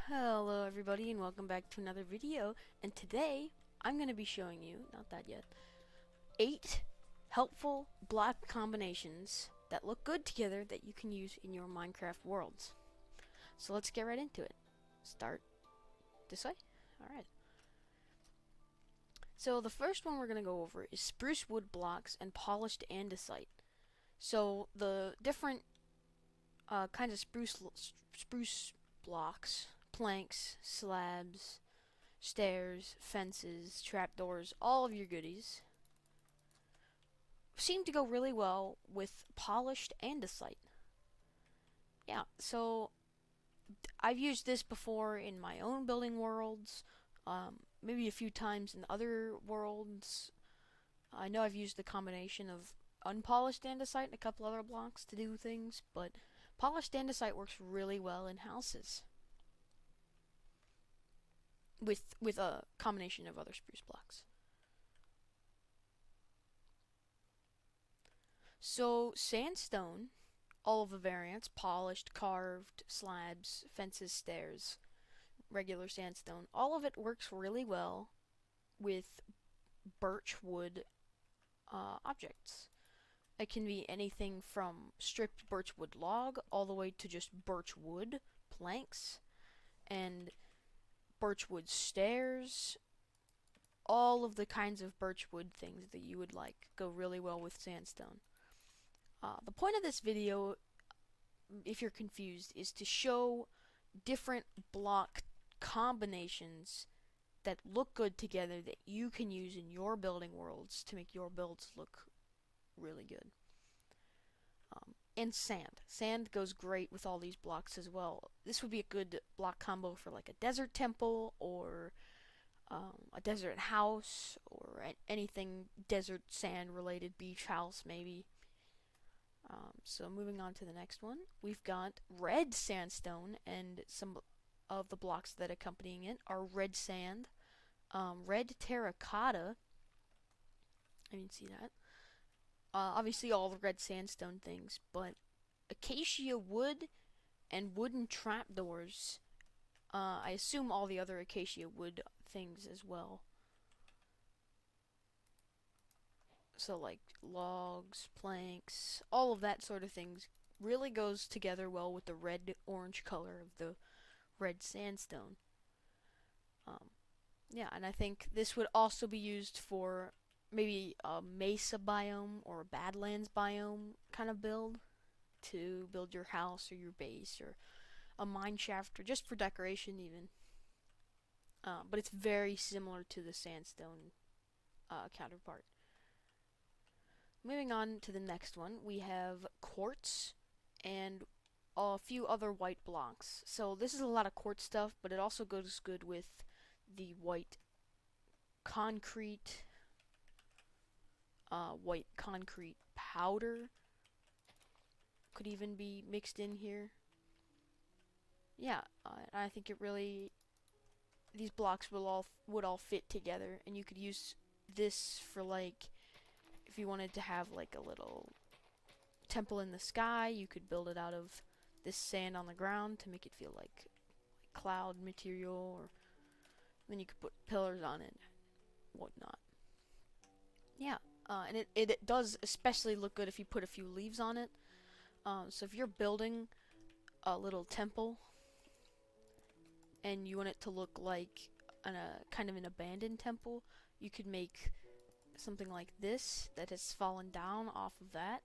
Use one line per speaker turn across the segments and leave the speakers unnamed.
Hello everybody and welcome back to another video, and today I'm going to be showing you, not that yet, 8 helpful block combinations that look good together that you can use in your Minecraft worlds. So let's get right into it. Start this way. Alright. So the first one we're going to go over is spruce wood blocks and polished andesite. So the different kinds of spruce blocks, planks, slabs, stairs, fences, trapdoors, all of your goodies seem to go really well with polished andesite. Yeah, so I've used this before in my own building worlds, maybe a few times in other worlds. I know I've used the combination of unpolished andesite and a couple other blocks to do things, but polished andesite works really well in houses with a combination of other spruce blocks. So sandstone, all of the variants, polished, carved, slabs, fences, stairs, regular sandstone, all of it works really well with birch wood objects. It can be anything from stripped birchwood log all the way to just birchwood planks and birchwood stairs. All of the kinds of birchwood things that you would like go really well with sandstone. The point of this video, if you're confused, is to show different block combinations that look good together that you can use in your building worlds to make your builds look really good. And sand. Sand goes great with all these blocks as well. This would be a good block combo for like a desert temple or a desert house or anything desert sand related, beach house maybe. So moving on to the next one, we've got red sandstone, and some of the blocks that accompanying it are red sand, red terracotta. I didn't see that. Obviously all the red sandstone things, but acacia wood and wooden trapdoors. I assume all the other acacia wood things as well. So like logs, planks, all of that sort of things really goes together well with the red-orange color of the red sandstone. Um, yeah, and I think this would also be used for maybe a mesa biome or a badlands biome kind of build to build your house or your base or a mine shaft or just for decoration even. But it's very similar to the sandstone counterpart. Moving on to the next one, we have quartz and a few other white blocks. So this is a lot of quartz stuff, but it also goes good with the concrete, white concrete powder. Could even be mixed in here. Yeah, I think it really, these blocks would all fit together, and you could use this for like, if you wanted to have like a little temple in the sky, you could build it out of this sand on the ground to make it feel like cloud material, or then you could put pillars on it, whatnot. Yeah, and it does especially look good if you put a few leaves on it. So if you're building a little temple and you want it to look like a kind of an abandoned temple, you could make something like this that has fallen down off of that.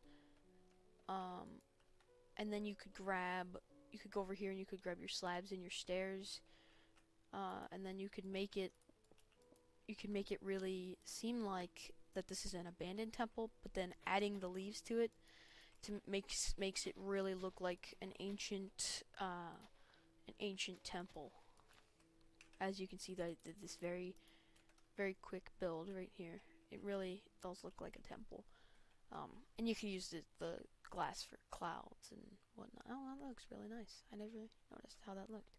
And then you could go over here and you could grab your slabs and your stairs, and then you could make it really seem like that this is an abandoned temple, but then adding the leaves to it to makes it really look like an ancient temple. As you can see, that this very quick build right here, it really does look like a temple. And you can use the glass for clouds and whatnot. Oh, that looks really nice. I never noticed how that looked.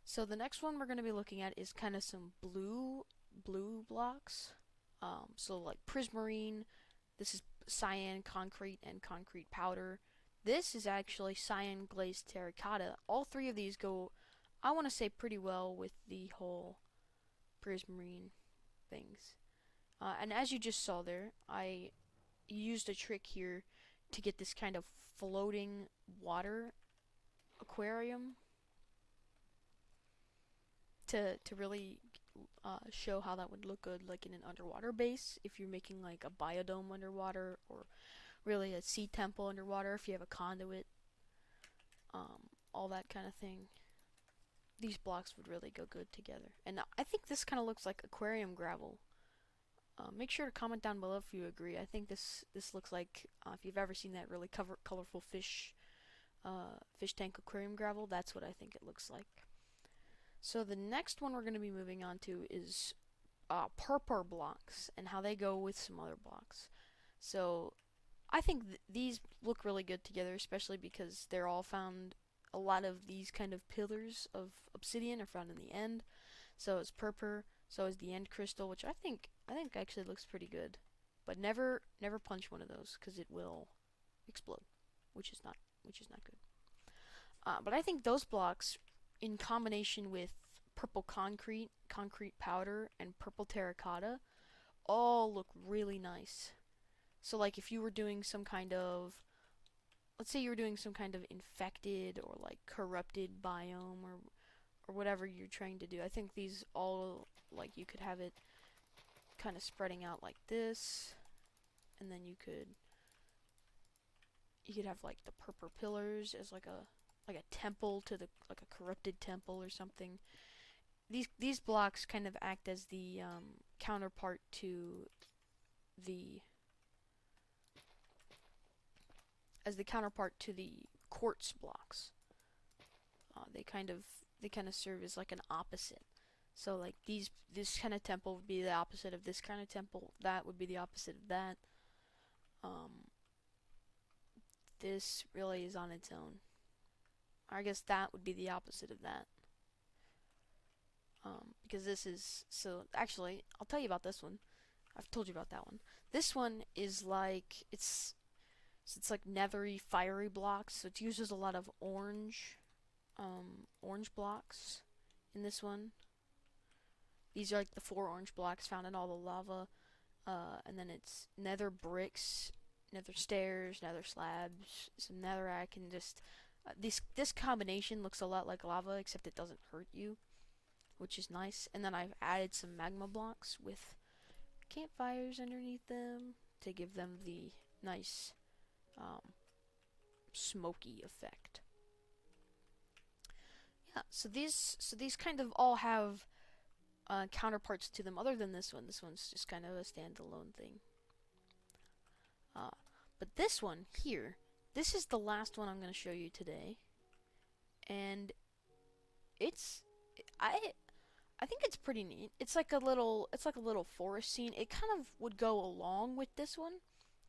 So the next one we're going to be looking at is kind of some blue blocks. So like prismarine. This is cyan concrete and concrete powder. This is actually cyan glazed terracotta. All three of these go I want to say pretty well with the whole prismarine things. And as you just saw there, I used a trick here to get this kind of floating water aquarium to really show how that would look good, like in an underwater base. If you're making like a biodome underwater, or really a sea temple underwater, if you have a conduit, all that kind of thing. These blocks would really go good together. And I think this kind of looks like aquarium gravel. Make sure to comment down below if you agree. I think this looks like, if you've ever seen that really colorful fish tank aquarium gravel, that's what I think it looks like. So the next one we're going to be moving on to is purpur blocks and how they go with some other blocks. So I think these look really good together, especially because they're all found. A lot of these kind of pillars of obsidian are found in the end. So is purpur. So is the end crystal, which I think actually looks pretty good. But never punch one of those because it will explode, which is not good. But I think those blocks, in combination with purple concrete powder, and purple terracotta, all look really nice. So like if you were doing some kind of, let's say you were doing some kind of infected or like corrupted biome, or whatever you're trying to do, I think these all, like, you could have it kind of spreading out like this, and then you could have like the purple pillars as like a temple to the, like a corrupted temple or something. These blocks kind of act as the counterpart to the quartz blocks. They kind of serve as like an opposite. So like this kind of temple would be the opposite of this kind of temple. That would be the opposite of that. This really is on its own. I guess that would be the opposite of that. Because this is, so actually, I'll tell you about this one. I've told you about that one. This one is like, it's like nethery, fiery blocks. So it uses a lot of orange blocks in this one. These are like the 4 orange blocks found in all the lava. And then it's nether bricks, nether stairs, nether slabs, some netherrack, and just this combination looks a lot like lava, except it doesn't hurt you, which is nice. And then I've added some magma blocks with campfires underneath them to give them the nice smoky effect. Yeah, so these kind of all have counterparts to them other than this one. This one's just kind of a standalone thing. But this one here, this is the last one I'm going to show you today, and I think it's pretty neat. It's like a little forest scene. It kind of would go along with this one.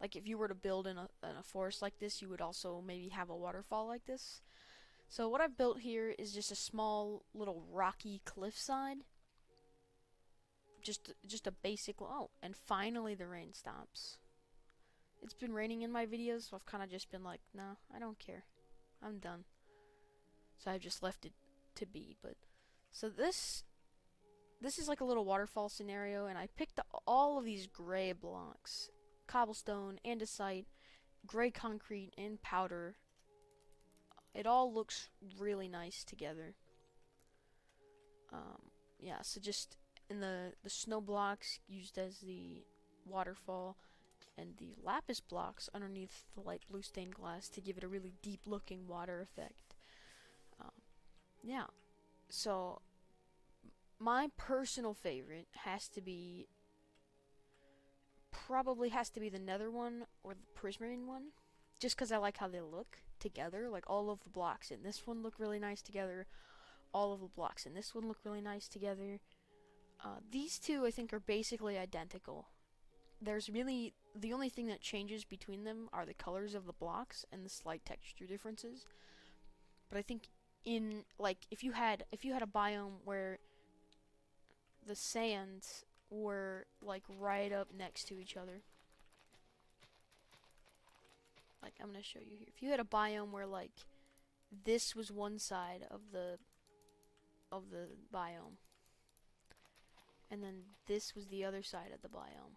Like if you were to build in a forest like this, you would also maybe have a waterfall like this. So what I've built here is just a small little rocky cliffside. Just a basic, oh, and finally the rain stops. It's been raining in my videos, so I've kind of just been like, no, I don't care. I'm done. So I've just left it to be. But so this is like a little waterfall scenario, and I picked all of these gray blocks: cobblestone, andesite, gray concrete, and powder. It all looks really nice together. Yeah, so just in the snow blocks used as the waterfall, and the lapis blocks underneath the light blue stained glass to give it a really deep looking water effect. Yeah, so my personal favorite probably has to be the nether one or the prismarine one, just because I like how they look together. Like all of the blocks in this one look really nice together. All of the blocks in this one look really nice together. These two I think are basically identical. There's really, the only thing that changes between them are the colors of the blocks and the slight texture differences. But I think in, like, if you had a biome where the sands were like right up next to each other, like I'm gonna show you here. If you had a biome where like this was one side of the of the biome. And then this was the other side of the biome.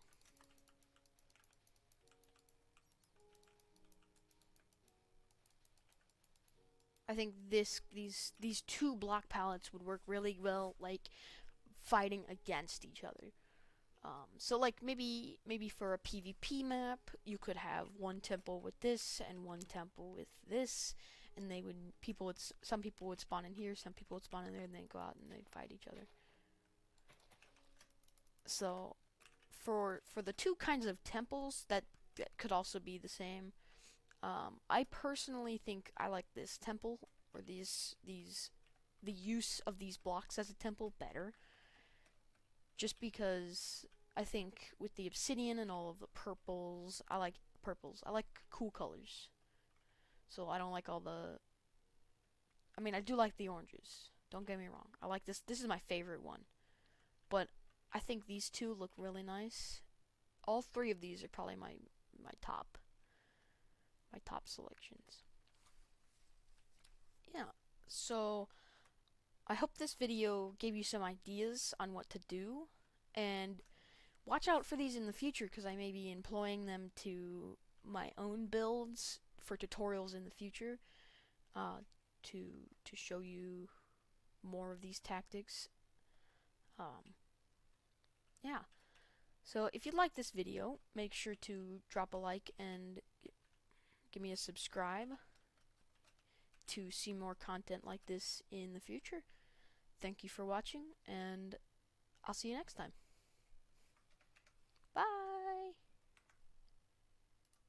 I think these two block palettes would work really well, like fighting against each other. So like maybe for a PvP map, you could have one temple with this and one temple with this, and they would some people would spawn in here, some people would spawn in there, and then go out and they'd fight each other. So for the two kinds of temples that could also be the same. I personally think I like this temple, or the use of these blocks as a temple better, just because I think with the obsidian and all of the purples, I like purples. I like cool colors. So I don't like all the. I mean, I do like the oranges. Don't get me wrong. I like this. This is my favorite one. But I think these two look really nice. All three of these are probably my top selections. Yeah. So I hope this video gave you some ideas on what to do, and watch out for these in the future because I may be employing them to my own builds for tutorials in the future, uh, to show you more of these tactics. Um, yeah. So if you like this video, make sure to drop a like and give me a subscribe to see more content like this in the future. Thank you for watching, and I'll see you next time.